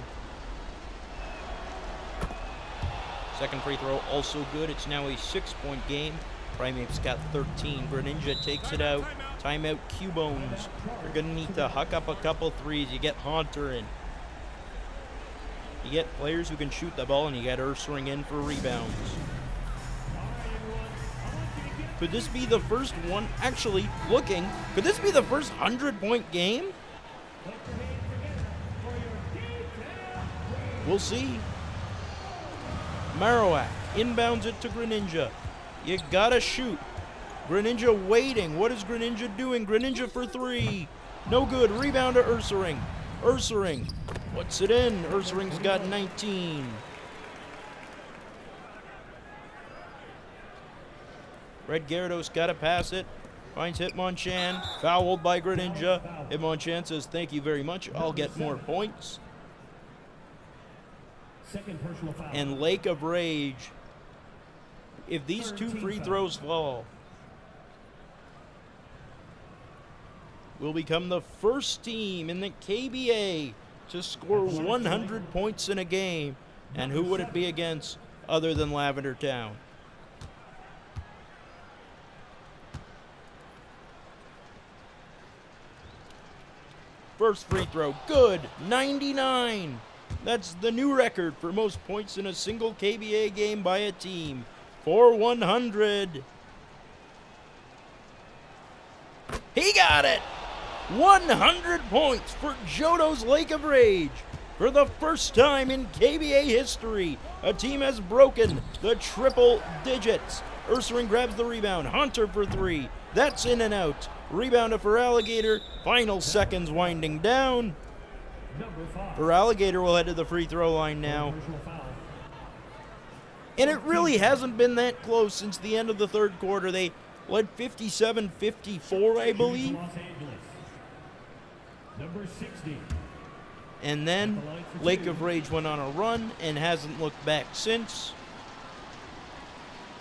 Second free throw also good. It's now a 6-point game. Primeape's got 13. Greninja takes it out. Timeout Cubones. You're going to need to huck up a couple threes. You get Haunter in. You get players who can shoot the ball, and you get Ursaring in for rebounds. Could this be the first one? Actually, looking, could this be the first 100-point game? We'll see. Marowak inbounds it to Greninja. You gotta shoot. Greninja waiting. What is Greninja doing? Greninja for 3. No good. Rebound to Ursaring. Ursaring puts it in. Ursaring's got 19. Red Gyarados gotta pass it. Finds Hitmonchan. Fouled by Greninja. Hitmonchan says, thank you very much. I'll get more points. And Lake of Rage, if these 2 free throws fall, will become the first team in the KBA to score 100 points in a game. And who would it be against other than Lavender Town? First free throw, good, 99. That's the new record for most points in a single KBA game by a team. For 100. He got it! 100 points for Johto's Lake of Rage. For the first time in KBA history, a team has broken the triple digits. Ursaring grabs the rebound. Haunter for 3. That's in and out. Rebound to Feraligatr. Final seconds winding down. Feraligatr will head to the free throw line now. And it really hasn't been that close since the end of the third quarter. They led 57-54, I believe. Los Angeles. Number 60. And then Lake of Rage went on a run and hasn't looked back since.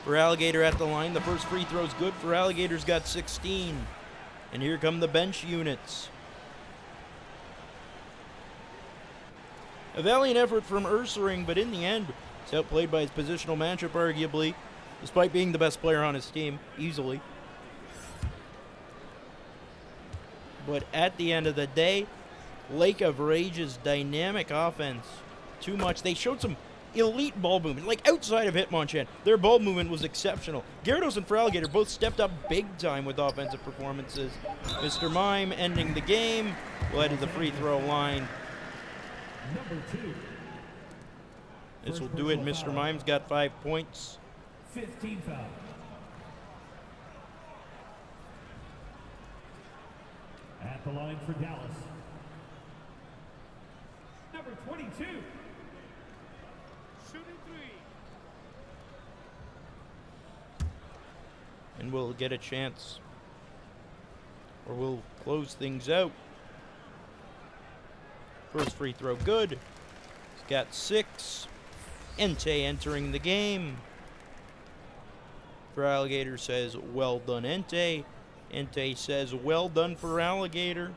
Feraligatr at the line. The first free throw's good. Feraligatr's got 16. And here come the bench units. A valiant effort from Ursaring, but in the end, he's outplayed by his positional matchup, arguably, despite being the best player on his team, easily. But at the end of the day, Lake of Rage's dynamic offense, too much. They showed some elite ball movement, like outside of Hitmonchan. Their ball movement was exceptional. Gyarados and Feraligatr both stepped up big time with offensive performances. Mr. Mime ending the game, led to the free throw line. Number 2. This will do it. Mr. Mime's got 5 points. 15 foul. At the line for Dallas. Number 22. Shooting three. And we'll get a chance, or we'll close things out. First free throw good. He's got 6. Entei entering the game. Feraligatr says, well done, Entei. Entei says, well done, Feraligatr.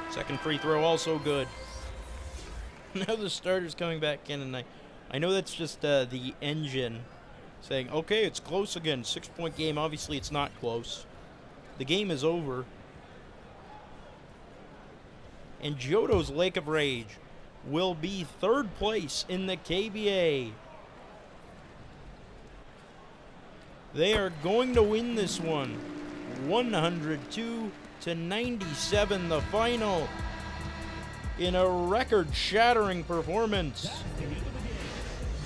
Second free throw also good. Now the starter's coming back in, and I know that's just the engine saying, okay, it's close again. 6-point game. Obviously, it's not close. The game is over. And Johto's Lake of Rage will be third place in the KBA. They are going to win this one. 102-97, the final, in a record-shattering performance.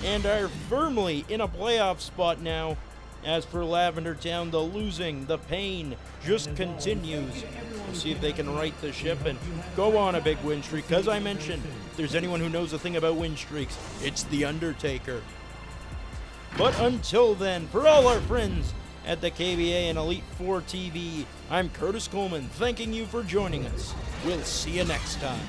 And are firmly in a playoff spot now. As for Lavender Town, the losing, the pain just continues. We'll see if they can right the ship and go on a big win streak. Because I mentioned, if there's anyone who knows a thing about win streaks, it's the Undertaker. But until then, for all our friends at the KBA and Elite 4 TV, I'm Curtis Coleman, thanking you for joining us. We'll see you next time.